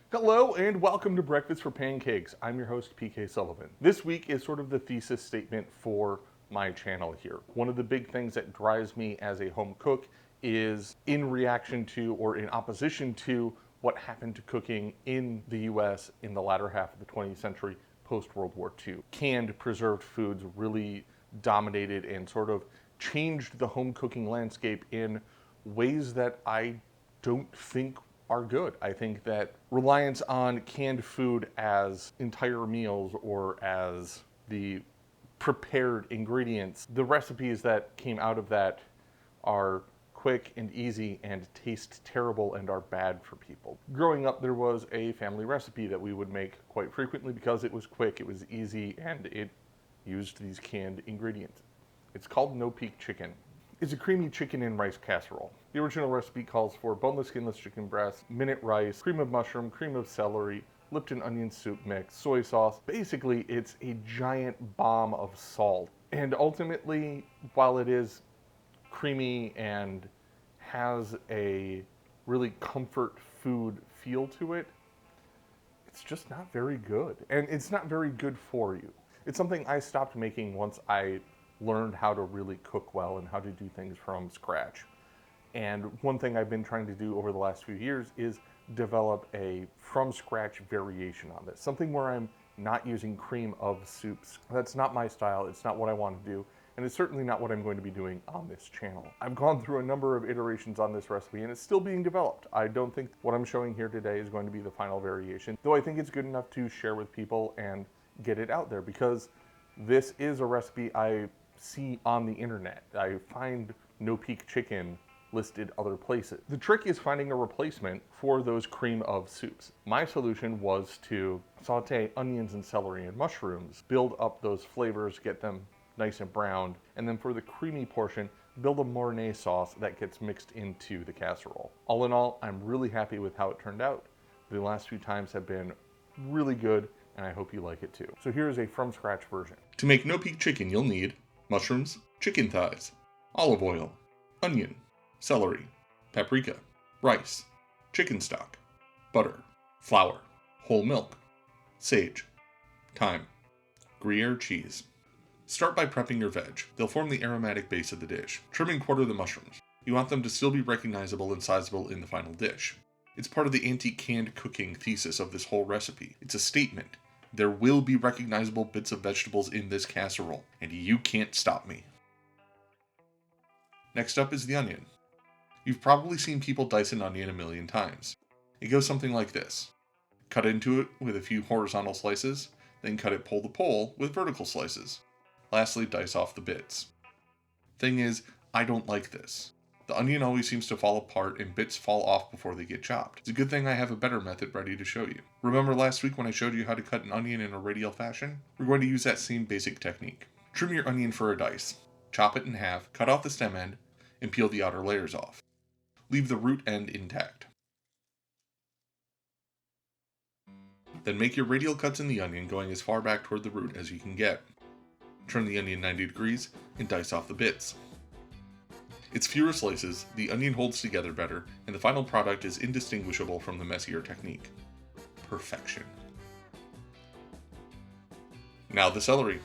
Hello and welcome to Breakfast for Pancakes. I'm your host, PK Sullivan. This week is sort of the thesis statement for my channel here. One of the big things that drives me as a home cook is in reaction to or in opposition to what happened to cooking in the US in the latter half of the 20th century post-World War II. Canned preserved foods really dominated and sort of changed the home cooking landscape in ways that I don't think are good. I think that reliance on canned food as entire meals or as the prepared ingredients, the recipes that came out of that are quick and easy and taste terrible and are bad for people. Growing up, there was a family recipe that we would make quite frequently because it was quick, it was easy, and it used these canned ingredients. It's called no-peak chicken. It's a creamy chicken and rice casserole. The original recipe calls for boneless, skinless chicken breast, minute rice, cream of mushroom, cream of celery, Lipton onion soup mix, soy sauce. Basically, it's a giant bomb of salt. And ultimately, while it is creamy and has a really comfort food feel to it, it's just not very good. And it's not very good for you. It's something I stopped making once I learned how to really cook well and how to do things from scratch. And one thing I've been trying to do over the last few years is develop a from scratch variation on this. Something where I'm not using cream of soups. That's not my style, it's not what I want to do, and it's certainly not what I'm going to be doing on this channel. I've gone through a number of iterations on this recipe and it's still being developed. I don't think what I'm showing here today is going to be the final variation, though I think it's good enough to share with people and get it out there because this is a recipe I see on the internet. I find no-peak chicken listed other places. The trick is finding a replacement for those cream of soups. My solution was to saute onions and celery and mushrooms, build up those flavors, get them nice and browned, and then for the creamy portion, build a Mornay sauce that gets mixed into the casserole. All in all, I'm really happy with how it turned out. The last few times have been really good, and I hope you like it too. So here's a from scratch version. To make no-peak chicken, you'll need mushrooms, chicken thighs, olive oil, onion, celery, paprika, rice, chicken stock, butter, flour, whole milk, sage, thyme, Gruyere cheese. Start by prepping your veg. They'll form the aromatic base of the dish. Trim and quarter the mushrooms. You want them to still be recognizable and sizable in the final dish. It's part of the anti-canned cooking thesis of this whole recipe. It's a statement. There will be recognizable bits of vegetables in this casserole, and you can't stop me. Next up is the onion. You've probably seen people dice an onion a million times. It goes something like this. Cut into it with a few horizontal slices, then cut it pole to pole with vertical slices. Lastly, dice off the bits. Thing is, I don't like this. The onion always seems to fall apart and bits fall off before they get chopped. It's a good thing I have a better method ready to show you. Remember last week when I showed you how to cut an onion in a radial fashion? We're going to use that same basic technique. Trim your onion for a dice. Chop it in half, cut off the stem end, and peel the outer layers off. Leave the root end intact. Then make your radial cuts in the onion going as far back toward the root as you can get. Turn the onion 90 degrees and dice off the bits. It's fewer slices, the onion holds together better, and the final product is indistinguishable from the messier technique. Perfection. Now the celery.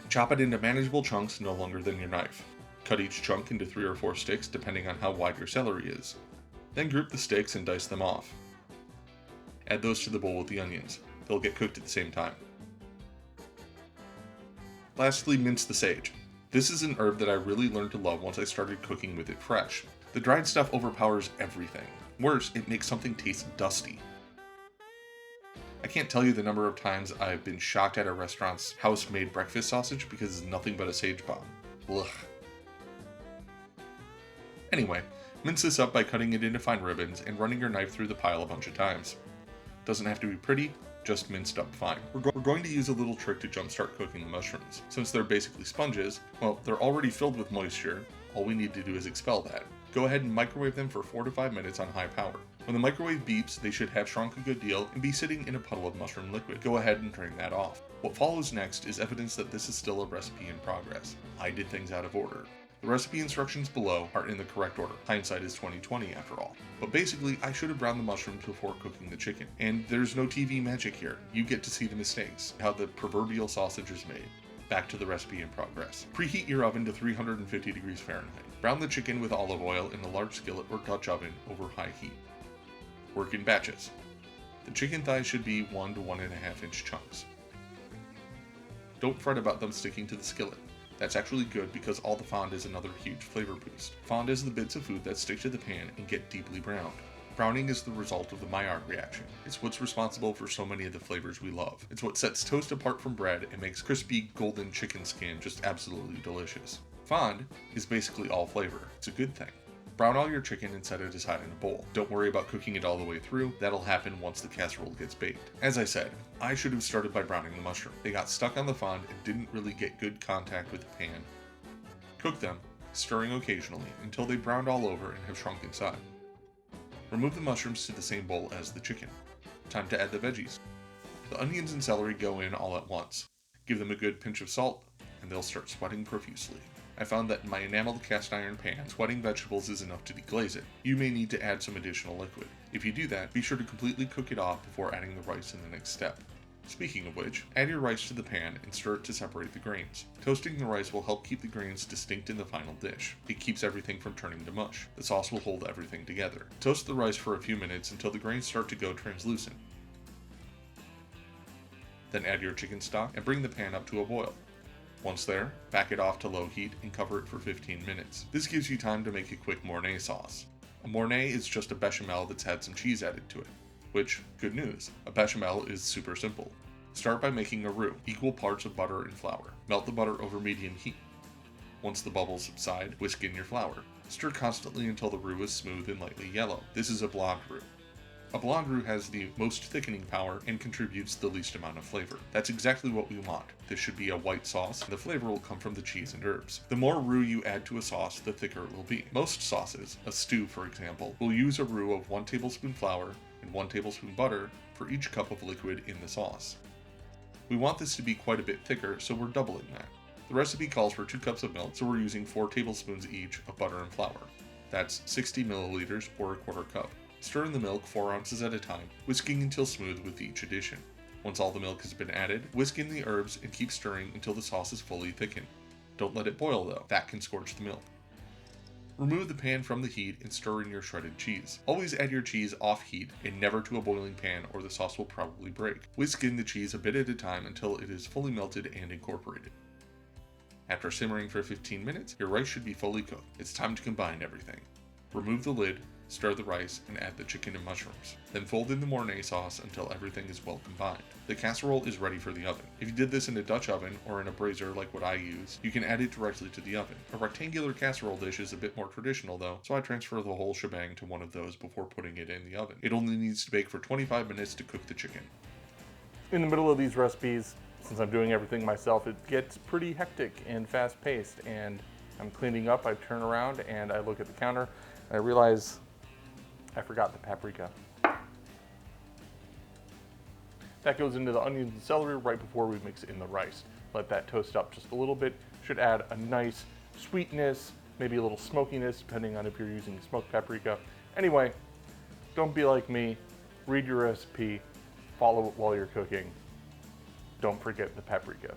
Chop it into manageable chunks no longer than your knife. Cut each chunk into 3 or 4 sticks depending on how wide your celery is. Then group the sticks and dice them off. Add those to the bowl with the onions. They'll get cooked at the same time. Lastly, mince the sage. This is an herb that I really learned to love once I started cooking with it fresh. The dried stuff overpowers everything. Worse, it makes something taste dusty. I can't tell you the number of times I've been shocked at a restaurant's house-made breakfast sausage because it's nothing but a sage bomb. Ugh. Anyway, mince this up by cutting it into fine ribbons and running your knife through the pile a bunch of times. Doesn't have to be pretty, just minced up fine. We're going to use a little trick to jumpstart cooking the mushrooms. Since they're basically sponges, well, they're already filled with moisture. All we need to do is expel that. Go ahead and microwave them for 4 to 5 minutes on high power. When the microwave beeps, they should have shrunk a good deal and be sitting in a puddle of mushroom liquid. Go ahead and turn that off. What follows next is evidence that this is still a recipe in progress. I did things out of order. The recipe instructions below are in the correct order. Hindsight is 20/20 after all. But basically, I should have browned the mushrooms before cooking the chicken. And there's no TV magic here. You get to see the mistakes, how the proverbial sausage is made. Back to the recipe in progress. Preheat your oven to 350 degrees Fahrenheit. Brown the chicken with olive oil in a large skillet or Dutch oven over high heat. Work in batches. The chicken thighs should be 1 to 1.5 inch chunks. Don't fret about them sticking to the skillet. That's actually good because all the fond is another huge flavor boost. Fond is the bits of food that stick to the pan and get deeply browned. Browning is the result of the Maillard reaction. It's what's responsible for so many of the flavors we love. It's what sets toast apart from bread and makes crispy golden chicken skin just absolutely delicious. Fond is basically all flavor. It's a good thing. Brown all your chicken and set it aside in a bowl. Don't worry about cooking it all the way through. That'll happen once the casserole gets baked. As I said, I should have started by browning the mushroom. They got stuck on the fond and didn't really get good contact with the pan. Cook them, stirring occasionally, until they browned all over and have shrunk inside. Remove the mushrooms to the same bowl as the chicken. Time to add the veggies. The onions and celery go in all at once. Give them a good pinch of salt, and they'll start sweating profusely. I found that in my enameled cast iron pan, sweating vegetables is enough to deglaze it. You may need to add some additional liquid. If you do that, be sure to completely cook it off before adding the rice in the next step. Speaking of which, add your rice to the pan and stir it to separate the grains. Toasting the rice will help keep the grains distinct in the final dish. It keeps everything from turning to mush. The sauce will hold everything together. Toast the rice for a few minutes until the grains start to go translucent. Then add your chicken stock and bring the pan up to a boil. Once there, back it off to low heat and cover it for 15 minutes. This gives you time to make a quick Mornay sauce. A Mornay is just a bechamel that's had some cheese added to it. Which, good news, a bechamel is super simple. Start by making a roux, equal parts of butter and flour. Melt the butter over medium heat. Once the bubbles subside, whisk in your flour. Stir constantly until the roux is smooth and lightly yellow. This is a blonde roux. A blonde roux has the most thickening power and contributes the least amount of flavor. That's exactly what we want. This should be a white sauce, and the flavor will come from the cheese and herbs. The more roux you add to a sauce, the thicker it will be. Most sauces, a stew for example, will use a roux of 1 tablespoon flour and 1 tablespoon butter for each cup of liquid in the sauce. We want this to be quite a bit thicker, so we're doubling that. The recipe calls for 2 cups of milk, so we're using 4 tablespoons each of butter and flour. That's 60 milliliters or a quarter cup. Stir in the milk 4 ounces at a time, whisking until smooth with each addition. Once all the milk has been added, whisk in the herbs and keep stirring until the sauce is fully thickened. Don't let it boil though, that can scorch the milk. Remove the pan from the heat and stir in your shredded cheese. Always add your cheese off heat and never to a boiling pan or the sauce will probably break. Whisk in the cheese a bit at a time until it is fully melted and incorporated. After simmering for 15 minutes, your rice should be fully cooked. It's time to combine everything. Remove the lid, stir the rice, and add the chicken and mushrooms. Then fold in the Mornay sauce until everything is well combined. The casserole is ready for the oven. If you did this in a Dutch oven or in a brazier like what I use, you can add it directly to the oven. A rectangular casserole dish is a bit more traditional though, so I transfer the whole shebang to one of those before putting it in the oven. It only needs to bake for 25 minutes to cook the chicken. In the middle of these recipes, since I'm doing everything myself, it gets pretty hectic and fast-paced, and I'm cleaning up, I turn around and I look at the counter and I realize I forgot the paprika. That goes into the onions and celery right before we mix in the rice. Let that toast up just a little bit. Should add a nice sweetness, maybe a little smokiness, depending on if you're using smoked paprika. Anyway, don't be like me. Read your recipe, follow it while you're cooking. Don't forget the paprika.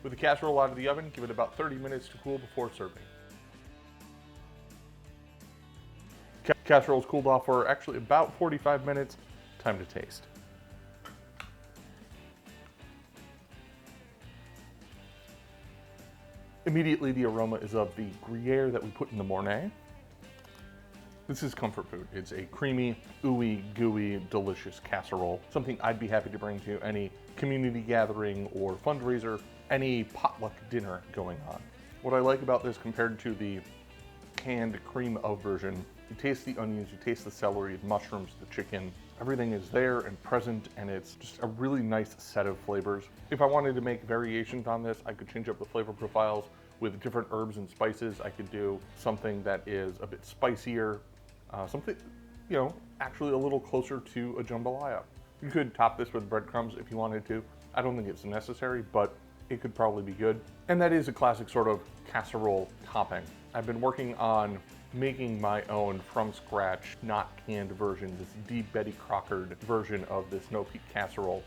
With the casserole out of the oven, give it about 30 minutes to cool before serving. Casserole's cooled off for actually about 45 minutes. Time to taste. Immediately the aroma is of the Gruyere that we put in the Mornay. This is comfort food. It's a creamy, ooey, gooey, delicious casserole. Something I'd be happy to bring to any community gathering or fundraiser, any potluck dinner going on. What I like about this compared to the canned cream of version, you taste the onions, you taste the celery, the mushrooms, the chicken. Everything is there and present, and it's just a really nice set of flavors. If I wanted to make variations on this, I could change up the flavor profiles with different herbs and spices. I could do something that is a bit spicier, something, you know, actually a little closer to a jambalaya. You could top this with breadcrumbs if you wanted to. I don't think it's necessary, but it could probably be good. And that is a classic sort of casserole topping. I've been working on making my own from scratch, not canned version, this deep Betty Crockered version of this no-peak casserole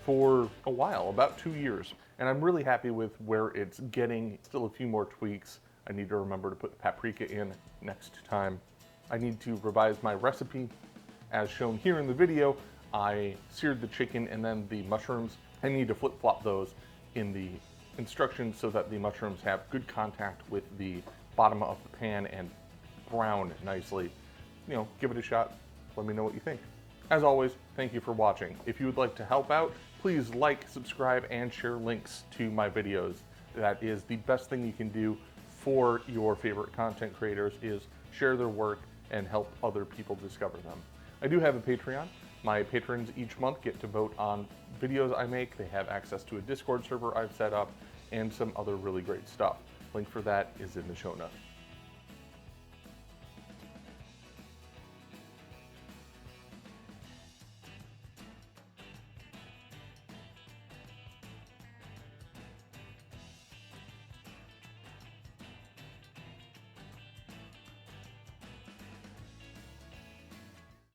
for a while, about 2 years. And I'm really happy with where it's getting. Still a few more tweaks. I need to remember to put the paprika in next time. I need to revise my recipe. As shown here in the video, I seared the chicken and then the mushrooms. I need to flip-flop those in the instructions so that the mushrooms have good contact with the bottom of the pan and brown nicely. You know, give it a shot. Let me know what you think. As always, thank you for watching. If you would like to help out, please like, subscribe, and share links to my videos. That is the best thing you can do for your favorite content creators, is share their work and help other people discover them. I do have a Patreon. My patrons each month get to vote on videos I make. They have access to a Discord server I've set up and some other really great stuff. Link for that is in the show notes.